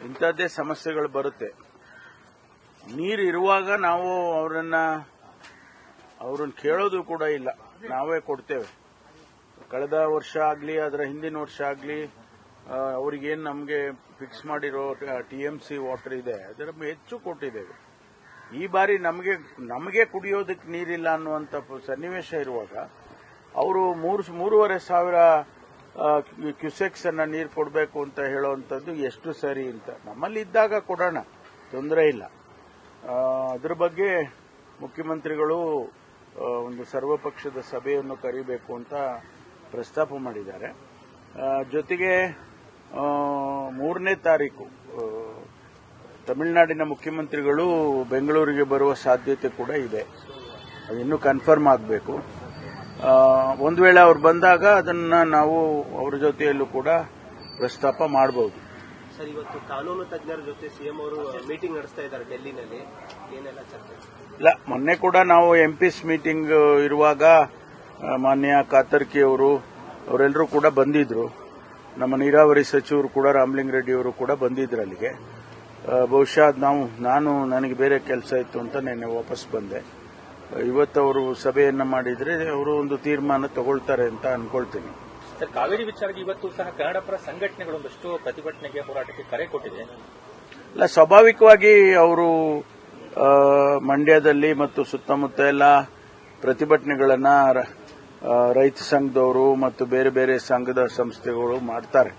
ಇಂಥದ್ದೇ ಸಮಸ್ಯೆಗಳು ಬರುತ್ತೆ. ನೀರು ಇರುವಾಗ ನಾವು ಅವ್ರನ್ನ ಕೇಳೋದು ಕೂಡ ಇಲ್ಲ, ನಾವೇ ಕೊಡ್ತೇವೆ. ಕಳೆದ ವರ್ಷ ಆಗಲಿ ಅದರ ಹಿಂದಿನ ವರ್ಷ ಆಗಲಿ ಅವ್ರಿಗೇನು ನಮಗೆ ಫಿಕ್ಸ್ ಮಾಡಿರೋ TMC ವಾಟರ್ ಇದೆ ಅದರ ಹೆಚ್ಚು ಕೊಟ್ಟಿದ್ದೇವೆ. ಈ ಬಾರಿ ನಮಗೆ ಕುಡಿಯೋದಕ್ಕೆ ನೀರಿಲ್ಲ ಅನ್ನುವಂಥ ಸನ್ನಿವೇಶ ಇರುವಾಗ ಅವರು 3,500 ಕ್ಯೂಸೆಕ್ಸ್ ಅನ್ನ ನೀರು ಕೊಡಬೇಕು ಅಂತ ಹೇಳುವಂಥದ್ದು ಎಷ್ಟು ಸರಿ ಅಂತ. ನಮ್ಮಲ್ಲಿ ಇದ್ದಾಗ ಕೊಡೋಣ, ತೊಂದರೆ ಇಲ್ಲ. ಅದರ ಬಗ್ಗೆ ಮುಖ್ಯಮಂತ್ರಿಗಳು ಒಂದು ಸರ್ವಪಕ್ಷದ ಸಭೆಯನ್ನು ಕರೀಬೇಕು ಅಂತ ಪ್ರಸ್ತಾಪ ಮಾಡಿದ್ದಾರೆ. ಜೊತೆಗೆ 3ನೇ ತಾರೀಕು ತಮಿಳುನಾಡಿನ ಮುಖ್ಯಮಂತ್ರಿಗಳು ಬೆಂಗಳೂರಿಗೆ ಬರುವ ಸಾಧ್ಯತೆ ಕೂಡ ಇದೆ. ಅದಿನ್ನೂ ಕನ್ಫರ್ಮ್ ಆಗಬೇಕು. ಒಂದು ವೇಳೆ ಅವ್ರು ಬಂದಾಗ ಅದನ್ನ ನಾವು ಅವರ ಜೊತೆಯಲ್ಲೂ ಕೂಡ ಪ್ರಸ್ತಾಪ ಮಾಡಬಹುದು. ಸರ್, ಇವತ್ತು ಕಾನೂನು ತಜ್ಞರ ಜೊತೆ ಸಿಎಂ ಅವರು ಮೀಟಿಂಗ್ ನಡೆಸ್ತಾ ಇದ್ದಾರೆ ಡೆಲ್ಲಿನಲ್ಲಿ, ಏನೆಲ್ಲ ಚರ್ಚೆ? ಇಲ್ಲ, ಮೊನ್ನೆ ಕೂಡ ನಾವು MPs ಮೀಟಿಂಗ್ ಇರುವಾಗ ಮಾನ್ಯ ಕಾತರ್ಕಿ ಅವರೆಲ್ಲರೂ ಕೂಡ ಬಂದಿದ್ರು. ನಮ್ಮ ನೀರಾವರಿ ಸಚಿವರು ಕೂಡ ರಾಮಲಿಂಗ ರೆಡ್ಡಿ ಅವರು ಕೂಡ ಬಂದಿದ್ರು ಅಲ್ಲಿಗೆ. ಬಹುಶಃ ನನಗೆ ಬೇರೆ ಕೆಲಸ ಇತ್ತು ಅಂತ ನಿನ್ನೆ ವಾಪಸ್ ಬಂದೆ. ಇವತ್ತು ಅವರು ಸಭೆಯನ್ನ ಮಾಡಿದ್ರೆ ಅವರು ಒಂದು ತೀರ್ಮಾನ ತಗೊಳ್ತಾರೆ ಅಂತ ಅನ್ಕೊಳ್ತೀನಿ. ಸರ್, ಕಾವೇರಿ ವಿಚಾರಕ್ಕೆ ಇವತ್ತು ಸಹ ಕನ್ನಡ ಪರ ಸಂಘಟನೆಗಳು ಒಂದಷ್ಟು ಪ್ರತಿಭಟನೆಗೆ ಹೋರಾಟಕ್ಕೆ ಕರೆ ಕೊಟ್ಟಿದೆ. ಇಲ್ಲ, ಸ್ವಾಭಾವಿಕವಾಗಿ ಅವರು ಮಂಡ್ಯದಲ್ಲಿ ಮತ್ತು ಸುತ್ತಮುತ್ತ ಎಲ್ಲ ಪ್ರತಿಭಟನೆಗಳನ್ನ ರೈತ ಸಂಘದವರು ಮತ್ತು ಬೇರೆ ಬೇರೆ ಸಂಘದ ಸಂಸ್ಥೆಗಳು ಮಾಡ್ತಾರೆ.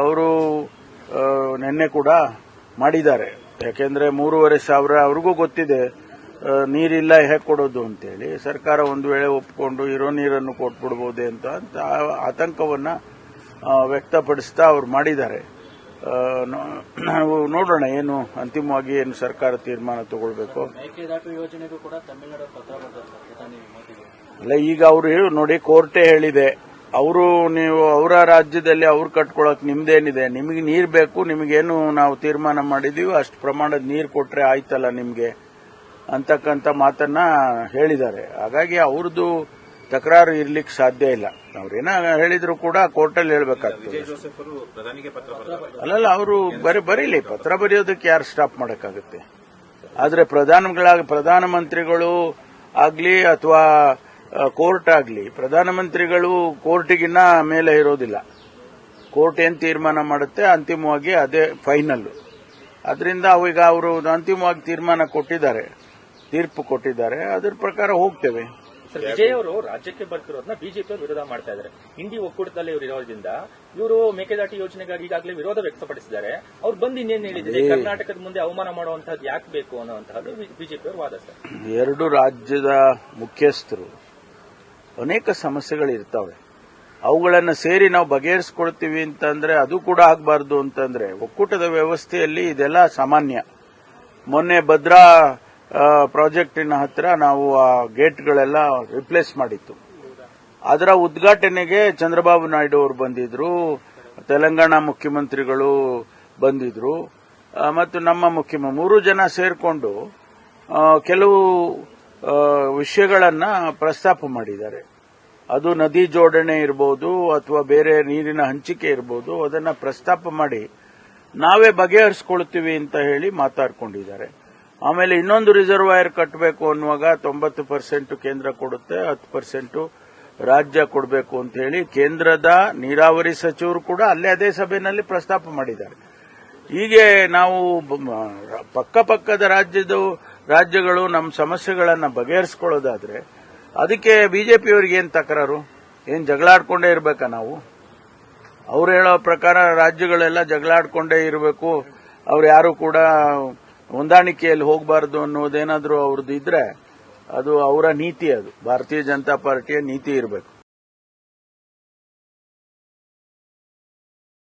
ಅವರು ನಿನ್ನೆ ಕೂಡ ಮಾಡಿದ್ದಾರೆ. ಯಾಕೆಂದ್ರೆ 3,500 ಅವ್ರಿಗೂ ಗೊತ್ತಿದೆ ನೀರಿಲ್ಲ ಹೇಗೆ ಕೊಡೋದು ಅಂತೇಳಿ. ಸರ್ಕಾರ ಒಂದು ವೇಳೆ ಒಪ್ಪಿಕೊಂಡು ಇರೋ ನೀರನ್ನು ಕೊಟ್ಬಿಡ್ಬೋದೇ ಅಂತ ಆತಂಕವನ್ನ ವ್ಯಕ್ತಪಡಿಸ್ತಾ ಅವ್ರು ಮಾಡಿದ್ದಾರೆ. ನಾವು ನೋಡೋಣ ಅಂತಿಮವಾಗಿ ಏನು ಸರ್ಕಾರ ತೀರ್ಮಾನ ತಗೊಳ್ಬೇಕು. ಮೇಕೆದಾಟು ಯೋಜನೆಗೂ ಕೂಡ ತಮಿಳುನಾಡು ಪತ್ರ ಬರೆದಿದ್ದಾರೆ ಪ್ರಧಾನಿ ಮೋದಿಗೆ. ಅಲ್ಲ, ಈಗ ಅವರು ನೋಡಿ, ಕೋರ್ಟೇ ಹೇಳಿದೆ, ನೀವು ಅವರ ರಾಜ್ಯದಲ್ಲಿ ಅವ್ರು ಕಟ್ಕೊಳಕ್ ನಿಮ್ದೇನಿದೆ, ನಿಮಗೆ ನೀರು ಬೇಕು, ನಿಮಗೇನು ನಾವು ತೀರ್ಮಾನ ಮಾಡಿದೀವಿ ಅಷ್ಟು ಪ್ರಮಾಣದ ನೀರು ಕೊಟ್ರೆ ಆಯ್ತಲ್ಲ ನಿಮ್ಗೆ ಅಂತಕ್ಕಂಥ ಮಾತನ್ನ ಹೇಳಿದ್ದಾರೆ. ಹಾಗಾಗಿ ಅವ್ರದ್ದು ತಕರಾರು ಇರ್ಲಿಕ್ಕೆ ಸಾಧ್ಯ ಇಲ್ಲ. ಅವ್ರೇನ ಹೇಳಿದ್ರು ಕೂಡ ಕೋರ್ಟಲ್ಲಿ ಹೇಳ್ಬೇಕಾಗ್ತದೆ. ಅಲ್ಲಲ್ಲ, ಅವರು ಬರೀಲಿ, ಪತ್ರ ಬರೆಯೋದಕ್ಕೆ ಯಾರು ಸ್ಟಾಪ್ ಮಾಡಕ್ಕಾಗುತ್ತೆ? ಆದ್ರೆ ಪ್ರಧಾನಮಂತ್ರಿಗಳು ಆಗ್ಲಿ ಅಥವಾ ಕೋರ್ಟ್ ಆಗಲಿ, ಪ್ರಧಾನಮಂತ್ರಿಗಳು ಕೋರ್ಟಿಗಿನ್ನ ಮೇಲೆ ಇರೋದಿಲ್ಲ. ಕೋರ್ಟ್ ಏನ್ ತೀರ್ಮಾನ ಮಾಡುತ್ತೆ ಅಂತಿಮವಾಗಿ ಅದೇ ಫೈನಲ್. ಅದರಿಂದ ಈಗ ಅವರು ಅಂತಿಮವಾಗಿ ತೀರ್ಪು ಕೊಟ್ಟಿದ್ದಾರೆ, ಅದರ ಪ್ರಕಾರ ಹೋಗ್ತೇವೆ. ಸರ್, ವಿಜಯ್ ಅವರು ರಾಜ್ಯಕ್ಕೆ ಬರ್ತಿರೋದನ್ನ ಬಿಜೆಪಿ ವಿರೋಧ ಮಾಡ್ತಾ ಇದ್ದಾರೆ. ಇಂಡಿ ಒಕ್ಕೂಟದಲ್ಲಿ ಇವರು ಇರೋದ್ರಿಂದ ಇವರು ಮೇಕೆದಾಟು ಯೋಜನೆಗಾಗಿ ಈಗಾಗಲೇ ವಿರೋಧ ವ್ಯಕ್ತಪಡಿಸಿದ್ದಾರೆ. ಅವ್ರು ಬಂದು ಇನ್ನೇನು ಹೇಳಿದ್ದಾರೆ, ಕರ್ನಾಟಕದ ಮುಂದೆ ಅವಮಾನ ಮಾಡುವಂತಹದ್ದು ಯಾಕೆ ಬೇಕು ಅನ್ನುವಂತಹದ್ದು ಬಿಜೆಪಿ ವಾದ. ಸರ್, ಎರಡು ರಾಜ್ಯದ ಮುಖ್ಯಸ್ಥರು ಅನೇಕ ಸಮಸ್ಯೆಗಳಿರ್ತಾವೆ, ಅವುಗಳನ್ನು ಸೇರಿ ನಾವು ಬಗೆಹರಿಸಿಕೊಳ್ತೀವಿ ಅಂತಂದ್ರೆ ಅದು ಕೂಡ ಆಗಬಾರ್ದು ಅಂತಂದ್ರೆ ಒಕ್ಕೂಟದ ವ್ಯವಸ್ಥೆಯಲ್ಲಿ ಇದೆಲ್ಲ ಸಾಮಾನ್ಯ. ಮೊನ್ನೆ ಭದ್ರಾ ಪ್ರಾಜೆಕ್ಟಿನ ಹತ್ರ ನಾವು ಆ ಗೇಟ್ಗಳೆಲ್ಲ ರಿಪ್ಲೇಸ್ ಮಾಡಿತ್ತು. ಅದರ ಉದ್ಘಾಟನೆಗೆ ಚಂದ್ರಬಾಬು ನಾಯ್ಡು ಅವರು ಬಂದಿದ್ರು, ತೆಲಂಗಾಣ ಮುಖ್ಯಮಂತ್ರಿಗಳು ಬಂದಿದ್ರು ಮತ್ತು ನಮ್ಮ 3 ಜನ ಸೇರ್ಕೊಂಡು ಕೆಲವು ವಿಷಯಗಳನ್ನ ಪ್ರಸ್ತಾಪ ಮಾಡಿದ್ದಾರೆ. ಅದು ನದಿ ಜೋಡಣೆ ಇರಬಹುದು ಅಥವಾ ಬೇರೆ ನೀರಿನ ಹಂಚಿಕೆ ಇರಬಹುದು, ಅದನ್ನ ಪ್ರಸ್ತಾಪ ಮಾಡಿ ನಾವೇ ಬಗೆಹರಿಸಿಕೊಳ್ತೀವಿ ಅಂತ ಹೇಳಿ ಮಾತಾಡ್ಕೊಂಡಿದ್ದಾರೆ. ಆಮೇಲೆ ಇನ್ನೊಂದು ರಿಸರ್ವಾಯರ್ ಕಟ್ಟಬೇಕು ಅನ್ನುವಾಗ 90% ಕೇಂದ್ರ ಕೊಡುತ್ತೆ, 10% ರಾಜ್ಯ ಕೊಡಬೇಕು ಅಂತ ಹೇಳಿ ಕೇಂದ್ರದ ನೀರಾವರಿ ಸಚಿವರು ಕೂಡ ಅದೇ ಸಭೆಯಲ್ಲಿ ಪ್ರಸ್ತಾಪ ಮಾಡಿದ್ದಾರೆ. ಹೀಗೆ ನಾವು ಪಕ್ಕದ ರಾಜ್ಯಗಳು ನಮ್ಮ ಸಮಸ್ಯೆಗಳನ್ನ ಬಗೆಹರಿಸಿಕೊಳ್ಳೋದಾದ್ರೆ ಅದಕ್ಕೆ ಬಿಜೆಪಿಯವರಿಗೆ ಏನ್ ತಕರಾರು? ಏನ್ ಜಗಳಾಡ್ಕೊಂಡೇ ಇರಬೇಕಾ ನಾವು? ಅವ್ರು ಹೇಳೋ ಪ್ರಕಾರ ರಾಜ್ಯಗಳೆಲ್ಲ ಜಗಳಾಡ್ಕೊಂಡೇ ಇರಬೇಕು, ಅವ್ರು ಯಾರು ಕೂಡ ಹೊಂದಾಣಿಕೆಯಲ್ಲಿ ಹೋಗಬಾರದು ಅನ್ನೋದೇನಾದ್ರೂ ಅವ್ರದ್ದು ಇದ್ರೆ ಅದು ಅವರ ನೀತಿ, ಅದು ಭಾರತೀಯ ಜನತಾ ಪಾರ್ಟಿಯ ನೀತಿ ಇರಬೇಕು.